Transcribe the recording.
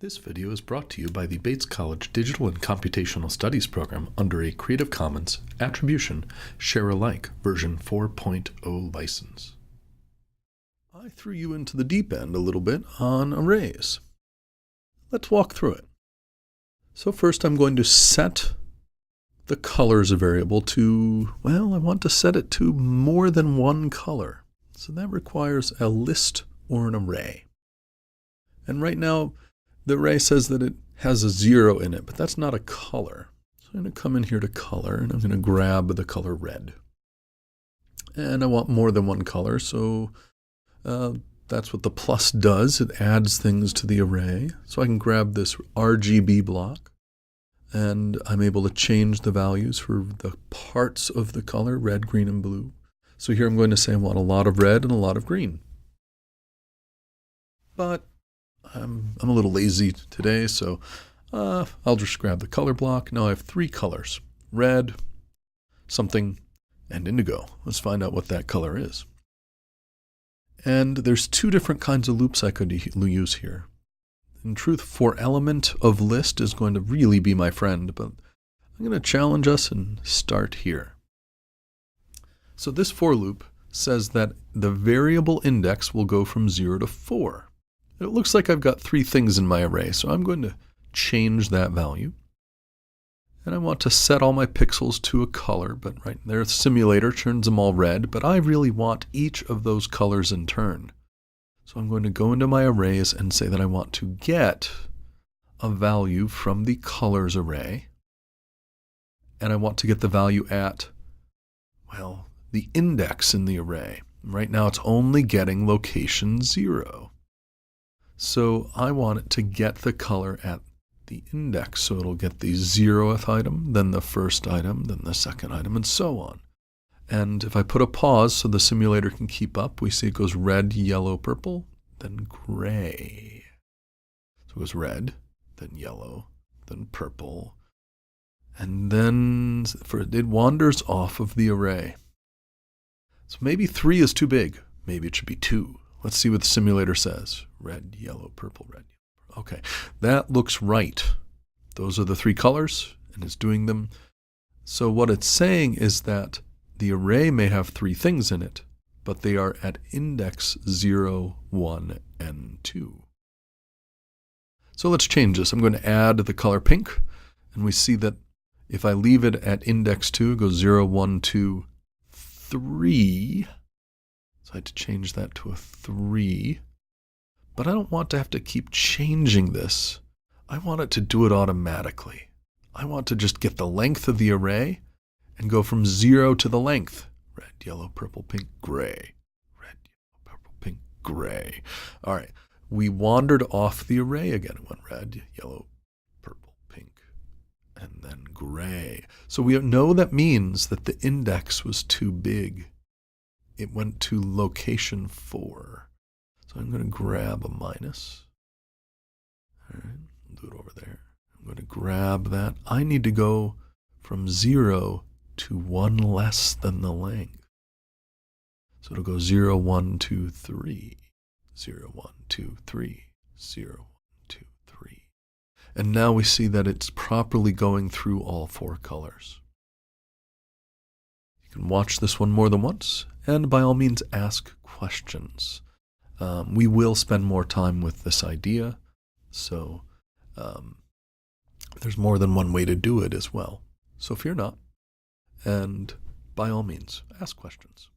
This video is brought to you by the Bates College Digital and Computational Studies program under a Creative Commons Attribution Share Alike version 4.0 license. I threw you into the deep end a little bit on arrays. Let's walk through it. So first I'm going to set the colors variable to, well, I want to set it to more than one color. So that requires a list or an array. And right now, the array says that it has a 0 in it, but that's not a color. So I'm going to come in here to color, and I'm going to grab the color red. And I want more than one color, so that's what the plus does. It adds things to the array. So I can grab this RGB block, and I'm able to change the values for the parts of the color, red, green, and blue. So here I'm going to say I want a lot of red and a lot of green. But I'm a little lazy today, so I'll just grab the color block. Now I have three colors, red, something, and indigo. Let's find out what that color is. And there's two different kinds of loops I could use here. In truth, for element of list is going to really be my friend, but I'm going to challenge us and start here. So this for loop says that the variable index will go from 0 to 4. It looks like I've got three things in my array, so I'm going to change that value. And I want to set all my pixels to a color, but right there the simulator turns them all red, but I really want each of those colors in turn. So I'm going to go into my arrays and say that I want to get a value from the colors array. And I want to get the value at, well, the index in the array. Right now it's only getting location 0. So I want it to get the color at the index. So it'll get the 0th item, then the first item, then the second item, and so on. And if I put a pause so the simulator can keep up, we see it goes red, yellow, purple, then gray. So it goes red, then yellow, then purple, and then it wanders off of the array. So maybe 3 is too big. Maybe it should be 2. Let's see what the simulator says. Red, yellow, purple, red. Okay, that looks right. Those are the three colors, and it's doing them. So what it's saying is that the array may have three things in it, but they are at index 0, 1, and 2. So let's change this. I'm going to add the color pink, and we see that if I leave it at index 2, it goes 0, 1, 2, 3. So I had to change that to a 3. But I don't want to have to keep changing this. I want it to do it automatically. I want to just get the length of the array and go from 0 to the length. Red, yellow, purple, pink, gray. Red, yellow, purple, pink, gray. All right, we wandered off the array again. It went red, yellow, purple, pink, and then gray. So we know that means that the index was too big. It went to location 4. So I'm going to grab a minus. All right, I'll do it over there. I'm going to grab that. I need to go from 0 to 1 less than the length. So it'll go 0, 1, 2, 3. 0, 1, 2, 3. 0, 1, 2, 3. And now we see that it's properly going through all 4 colors. You can watch this one more than once, and by all means ask questions. We will spend more time with this idea, so there's more than one way to do it as well. So fear not, and by all means, ask questions.